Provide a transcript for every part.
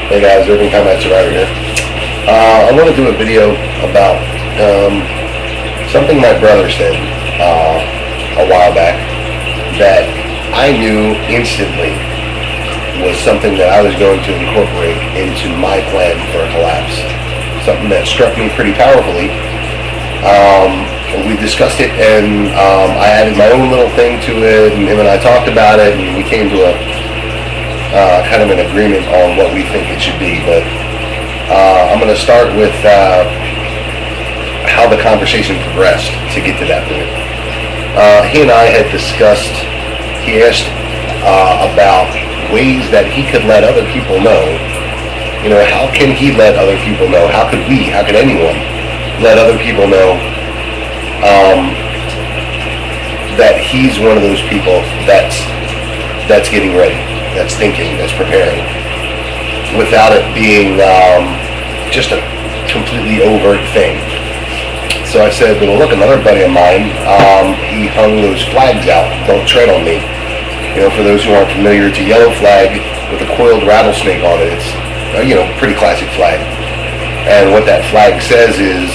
Hey guys, Urban Combat Survivor here. I want to do a video about something my brother said a while back that I knew instantly was something that I was going to incorporate into my plan for a collapse. Something that struck me pretty powerfully. We discussed it, and I added my own little thing to it, and him and I talked about it, and we came to a kind of an agreement on what we think it should be. But I'm going to start with how the conversation progressed to get to that point. He and I had discussed, he asked about ways that he could let other people know. You know, how can he let other people know? How could anyone let other people know that he's one of those people that's getting ready, that's thinking, that's preparing, without it being just a completely overt thing. So I said, well, look, another buddy of mine, he hung those flags out, "Don't tread on me." You know, for those who aren't familiar, it's a yellow flag with a coiled rattlesnake on it. It's, you know, pretty classic flag. And what that flag says is,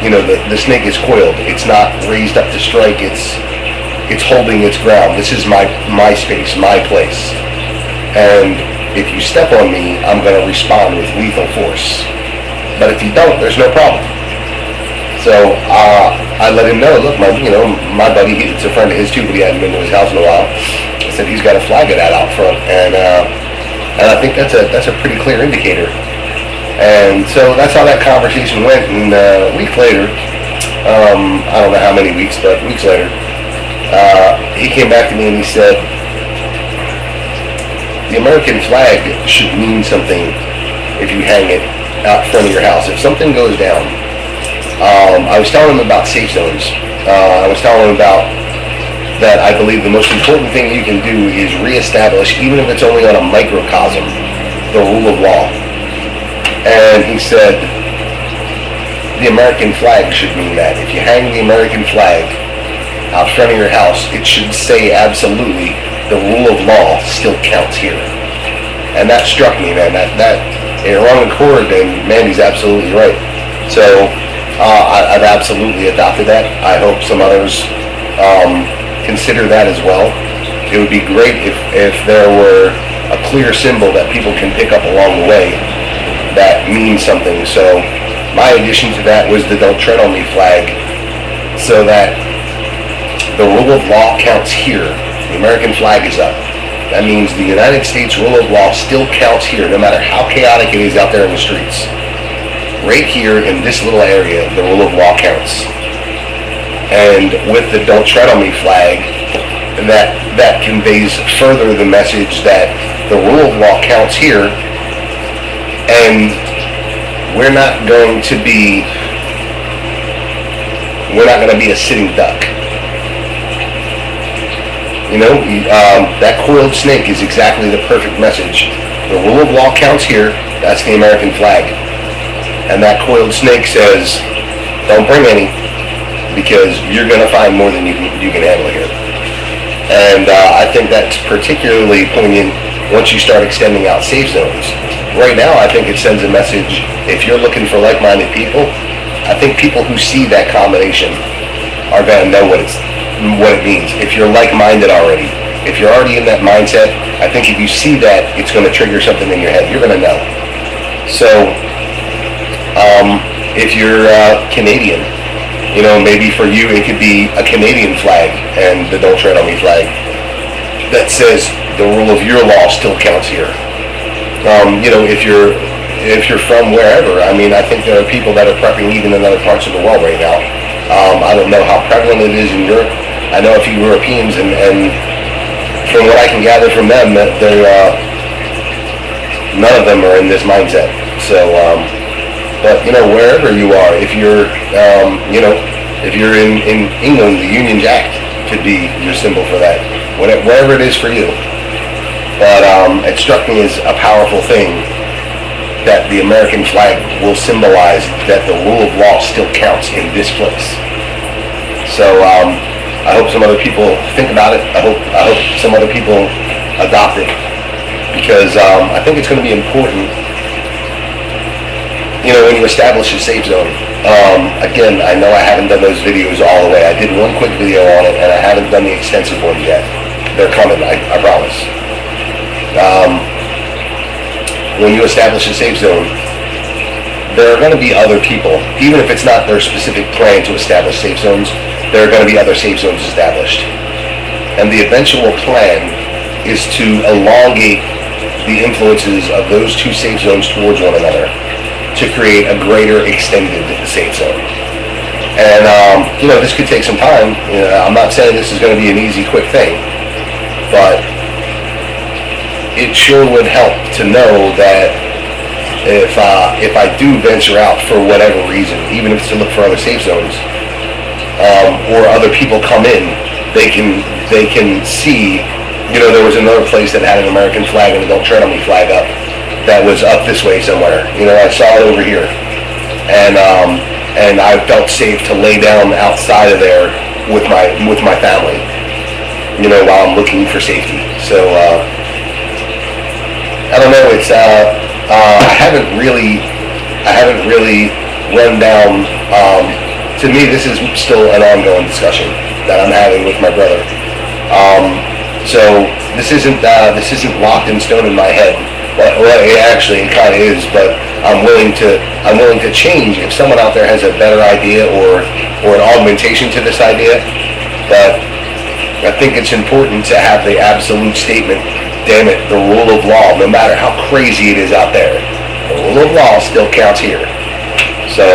you know, the snake is coiled. It's not raised up to strike. It's holding its ground. This is my space, my place. And if you step on me, I'm going to respond with lethal force. But if you don't, there's no problem. So I let him know, look, my buddy, it's a friend of his too, but he hadn't been to his house in a while. I said, he's got a flag of that out front. And I think that's a pretty clear indicator. And so that's how that conversation went. And a week later, I don't know how many weeks, but weeks later, he came back to me and he said, the American flag should mean something if you hang it out front of your house. If something goes down, I was telling him about safe zones. I was telling him about that I believe the most important thing you can do is reestablish, even if it's only on a microcosm, the rule of law. And he said, the American flag should mean that. If you hang the American flag out front of your house, it should say absolutely, the rule of law still counts here. And that struck me, man. That in a wrong accord, and Mandy's absolutely right. So I've absolutely adopted that. I hope some others consider that as well. It would be great if there were a clear symbol that people can pick up along the way that means something. So my addition to that was the "Don't Tread on Me" flag, so that the rule of law counts here. The American flag is up. That means the United States rule of law still counts here, no matter how chaotic it is out there in the streets. Right here in this little area, the rule of law counts. And with the "Don't Tread on Me" flag, that conveys further the message that the rule of law counts here, and we're not going to be a sitting duck. You know, that coiled snake is exactly the perfect message. The rule of law counts here. That's the American flag. And that coiled snake says, don't bring any, because you're going to find more than you can handle here. And I think that's particularly poignant once you start extending out safe zones. Right now, I think it sends a message. If you're looking for like-minded people, I think people who see that combination are going to know what it means. If you're like-minded already, if you're already in that mindset, I think if you see that, it's going to trigger something in your head. You're going to know. So, if you're Canadian, you know, maybe for you it could be a Canadian flag and the "Don't Tread on Me" flag that says the rule of your law still counts here. You know, if you're from wherever, I mean, I think there are people that are prepping even in other parts of the world right now. I don't know how prevalent it is in Europe. I know a few Europeans, and from what I can gather from them, that none of them are in this mindset. So, but you know, wherever you are, if you're, you know, if you're in England, the Union Jack could be your symbol for that. Wherever it is for you. But it struck me as a powerful thing that the American flag will symbolize that the rule of law still counts in this place. So I hope some other people think about it. I hope some other people adopt it. because I think it's going to be important, when you establish a safe zone. Again, I know I haven't done those videos all the way. I did one quick video on it, and I haven't done the extensive ones yet. They're coming, I promise. When you establish a safe zone, there are going to be other people, even if it's not their specific plan to establish safe zones, there are going to be other safe zones established. And the eventual plan is to elongate the influences of those two safe zones towards one another to create a greater extended safe zone. And, this could take some time. I'm not saying this is going to be an easy, quick thing, but it sure would help to know that if I do venture out for whatever reason, even if it's to look for other safe zones, or other people come in, they can see. There was another place that had an American flag and a "Don't Tread on Me" flag up that was up this way somewhere. I saw it over here, and I felt safe to lay down outside of there with my family, while I'm looking for safety. So I don't know. It's I haven't really run down. To me, this is still an ongoing discussion that I'm having with my brother. So this isn't locked in stone in my head. Well, actually, it kind of is, but I'm willing to change if someone out there has a better idea or an augmentation to this idea. But I think it's important to have the absolute statement. Damn it, the rule of law, no matter how crazy it is out there, the rule of law still counts here. So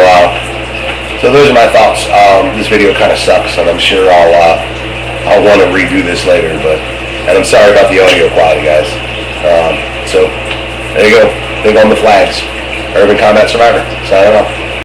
those are my thoughts. This video kind of sucks, and I'm sure I'll want to redo this later. And I'm sorry about the audio quality, guys. So there you go. Think on the flags. Urban Combat Survivor. Signing off.